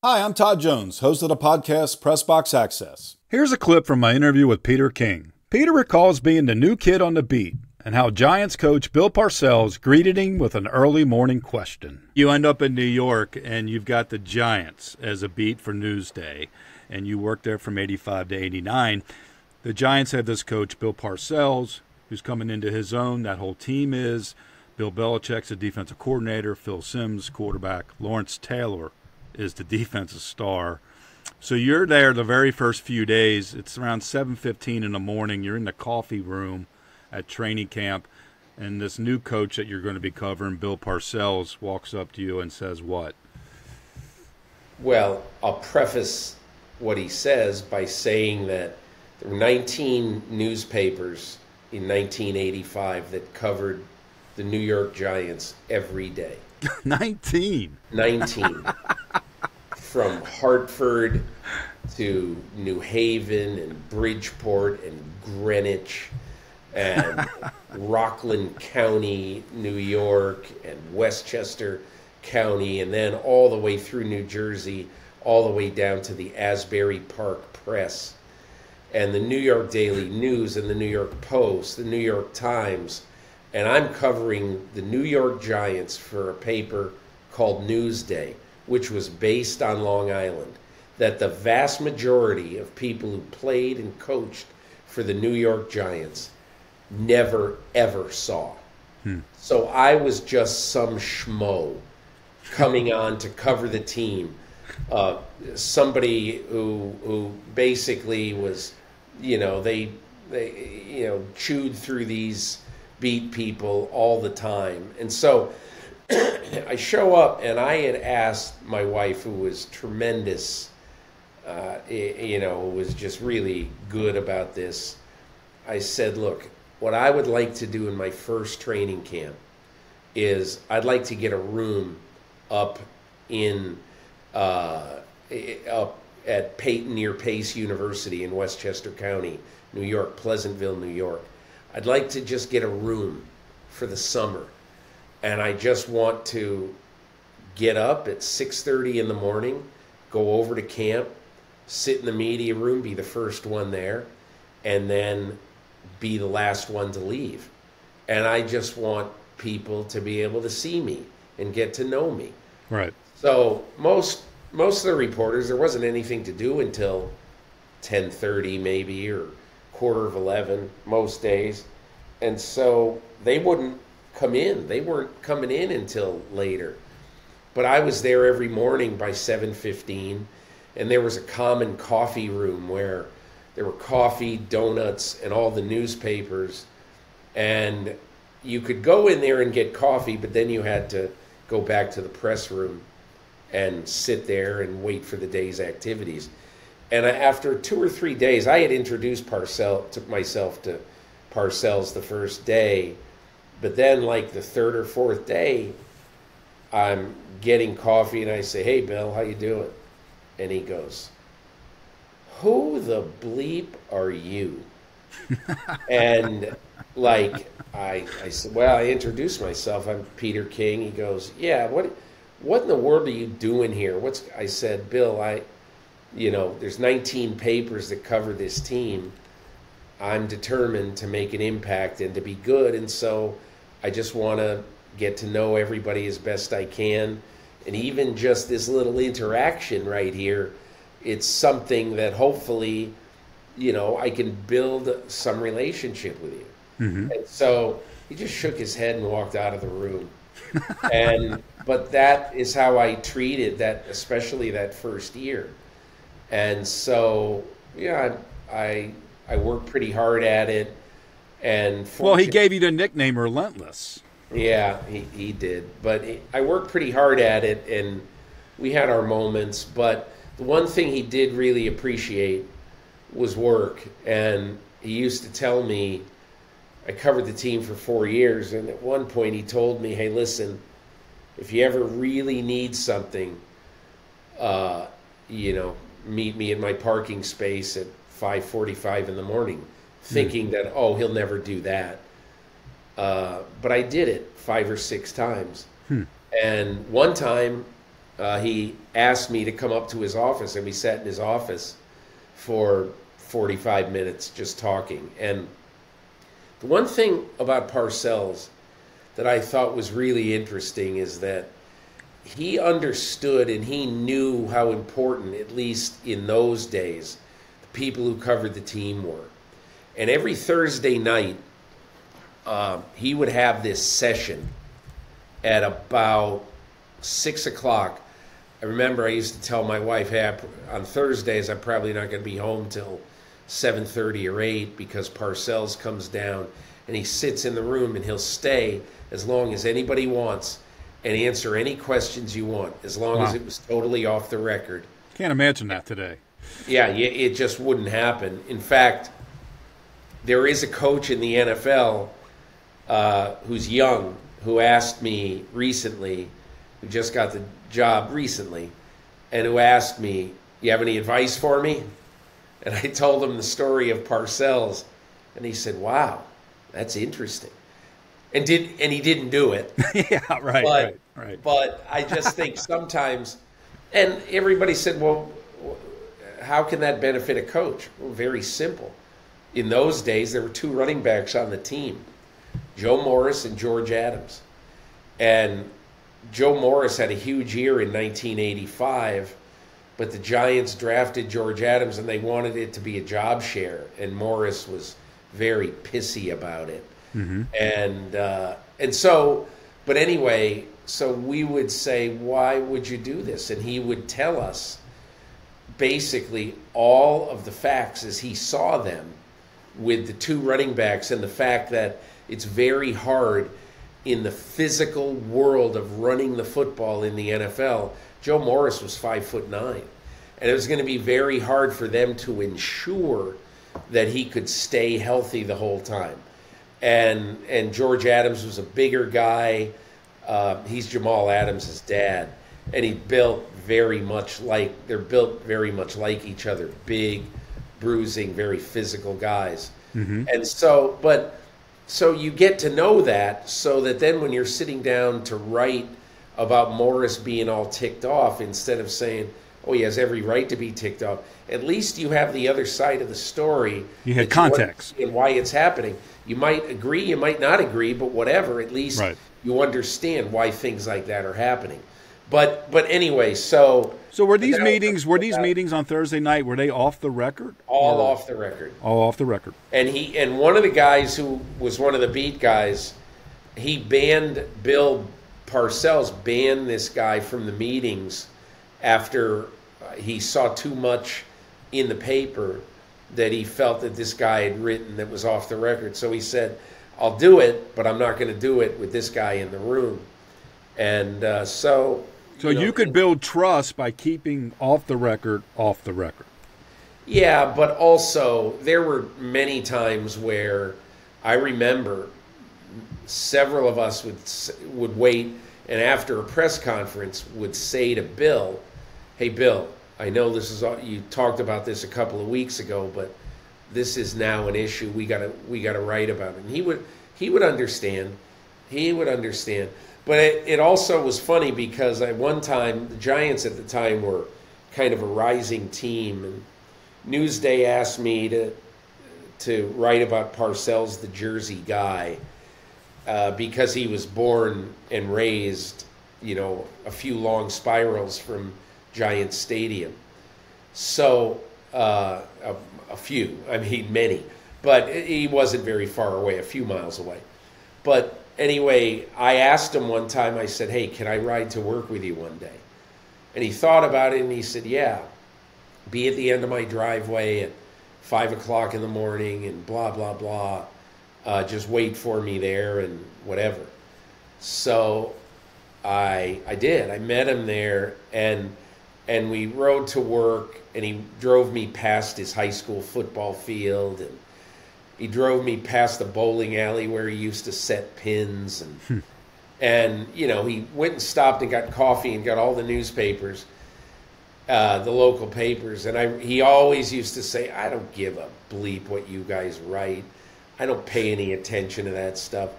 Hi, I'm Todd Jones, host of the podcast Press Box Access. Here's a clip from my interview with Peter King. Peter recalls being the new kid on the beat and how Giants coach Bill Parcells greeted him with an early morning question. You end up in New York and you've got the Giants as a beat for Newsday, and you worked there from 85 to 89. The Giants have this coach, Bill Parcells, who's coming into his own. That whole team is. Bill Belichick's the defensive coordinator, Phil Simms, quarterback, Lawrence Taylor is the defensive star. So you're there the very first few days. It's around 7:15 in the morning. You're in the coffee room at training camp, and this new coach that you're going to be covering, Bill Parcells, walks up to you and says what? Well, I'll preface what he says by saying that there were 19 newspapers in 1985 that covered the New York Giants every day. 19? 19. From Hartford to New Haven and Bridgeport and Greenwich and Rockland County, New York, and Westchester County, and then all the way through New Jersey, all the way down to the Asbury Park Press, and the New York Daily News and the New York Post, the New York Times, and I'm covering the New York Giants for a paper called Newsday, which was based on Long Island, that the vast majority of people who played and coached for the New York Giants never, ever saw. So I was just some schmo coming on to cover the team. Somebody who basically was, they chewed through these beat people all the time. And so I show up, and I had asked my wife, who was tremendous, who was just really good about this. I said, look, what I would like to do in my first training camp is I'd like to get a room up at near Pace University in Westchester County, New York, Pleasantville, New York. I'd like to just get a room for the summer. And I just want to get up at 6:30 in the morning, go over to camp, sit in the media room, be the first one there, and then be the last one to leave. And I just want people to be able to see me and get to know me. Right. So most of the reporters, there wasn't anything to do until 10:30 maybe, or 10:45 most days. And so they wouldn't come in. They weren't coming in until later. But I was there every morning by 7:15, and there was a common coffee room where there were coffee, donuts, and all the newspapers. And you could go in there and get coffee, but then you had to go back to the press room and sit there and wait for the day's activities. And after 2 or 3 days, I had introduced myself to Parcells the first day. But then, like the third or fourth day, I'm getting coffee, and I say, "Hey, Bill, how you doing?" And he goes, "Who the bleep are you?" And I said, "Well, I introduced myself. I'm Peter King." He goes, "Yeah, what in the world are you doing here?" I said, "Bill, there's 19 papers that cover this team. I'm determined to make an impact and to be good, and so I just want to get to know everybody as best I can. And even just this little interaction right here, it's something that hopefully, I can build some relationship with you." Mm-hmm. And so he just shook his head and walked out of the room. But that is how I treated that, especially that first year. And so, I worked pretty hard at it. And well, he gave you the nickname Relentless. Yeah, he did. But I worked pretty hard at it, and we had our moments. But the one thing he did really appreciate was work. And he used to tell me, I covered the team for 4 years, and at one point he told me, "Hey, listen, if you ever really need something, meet me in my parking space at 5:45 in the morning," thinking that, he'll never do that. But I did it 5 or 6 times. And one time, he asked me to come up to his office, and we sat in his office for 45 minutes just talking. And the one thing about Parcells that I thought was really interesting is that he understood and he knew how important, at least in those days, the people who covered the team were. And every Thursday night, he would have this session at about 6 o'clock. I remember I used to tell my wife, hey, on Thursdays, I'm probably not going to be home till 7:30 or 8 because Parcells comes down and he sits in the room and he'll stay as long as anybody wants and answer any questions you want, as long as it was totally off the record. Can't imagine that today. Yeah, it just wouldn't happen. In fact, there is a coach in the NFL who's young who asked me recently, who just got the job recently, and who asked me, you have any advice for me? And I told him the story of Parcells, and he said, wow, that's interesting. And he didn't do it. Yeah, right. But I just think sometimes, and everybody said, well, how can that benefit a coach? Well, very simple. In those days, there were 2 running backs on the team, Joe Morris and George Adams. And Joe Morris had a huge year in 1985, but the Giants drafted George Adams and they wanted it to be a job share, and Morris was very pissy about it. Mm-hmm. And so, but anyway, so we would say, why would you do this? And he would tell us basically all of the facts as he saw them with the 2 running backs, and the fact that it's very hard in the physical world of running the football in the NFL. Joe Morris was 5'9", and it was going to be very hard for them to ensure that he could stay healthy the whole time. And George Adams was a bigger guy. He's Jamal Adams' dad, and they're built very much like each other. Big, bruising, very physical guys. Mm-hmm. And so, so you get to know that, so that then when you're sitting down to write about Morris being all ticked off, instead of saying, oh, he has every right to be ticked off, at least you have the other side of the story. You had context. And why it's happening. You might agree, you might not agree, but whatever, at least you understand why things like that are happening. But anyway, so were these meetings on Thursday night, were they off the record? All off the record. All off the record. And one of the guys who was one of the beat guys, Bill Parcells banned this guy from the meetings after he saw too much in the paper that he felt that this guy had written that was off the record. So he said, I'll do it, but I'm not going to do it with this guy in the room. And so you could build trust by keeping off the record. Yeah, but also there were many times where I remember several of us would wait, and after a press conference would say to Bill, hey, Bill, I know this is you talked about this a couple of weeks ago, but this is now an issue. We gotta write about it. And he would understand. He would understand. But it also was funny because at one time, the Giants at the time were kind of a rising team, and Newsday asked me to write about Parcells, the Jersey guy, because he was born and raised, a few long spirals from Giant Stadium. So a few, many, but he wasn't very far away, a few miles away. But anyway, I asked him one time, I said, hey, can I ride to work with you one day? And he thought about it and he said, yeah, be at the end of my driveway at 5 o'clock in the morning and blah, blah, blah. Just wait for me there and whatever. So I did. I met him there, and we rode to work, and he drove me past his high school football field, and he drove me past the bowling alley where he used to set pins, and he went and stopped and got coffee and got all the newspapers, the local papers, and he always used to say, I don't give a bleep what you guys write. I don't pay any attention to that stuff.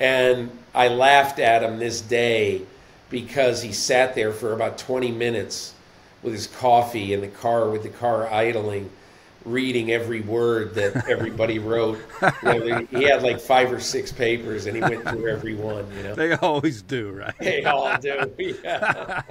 And I laughed at him this day because he sat there for about 20 minutes with his coffee in the car, with the car idling, reading every word that everybody wrote. He had like 5 or 6 papers, and he went through every one. They always do, right? They all do. Yeah.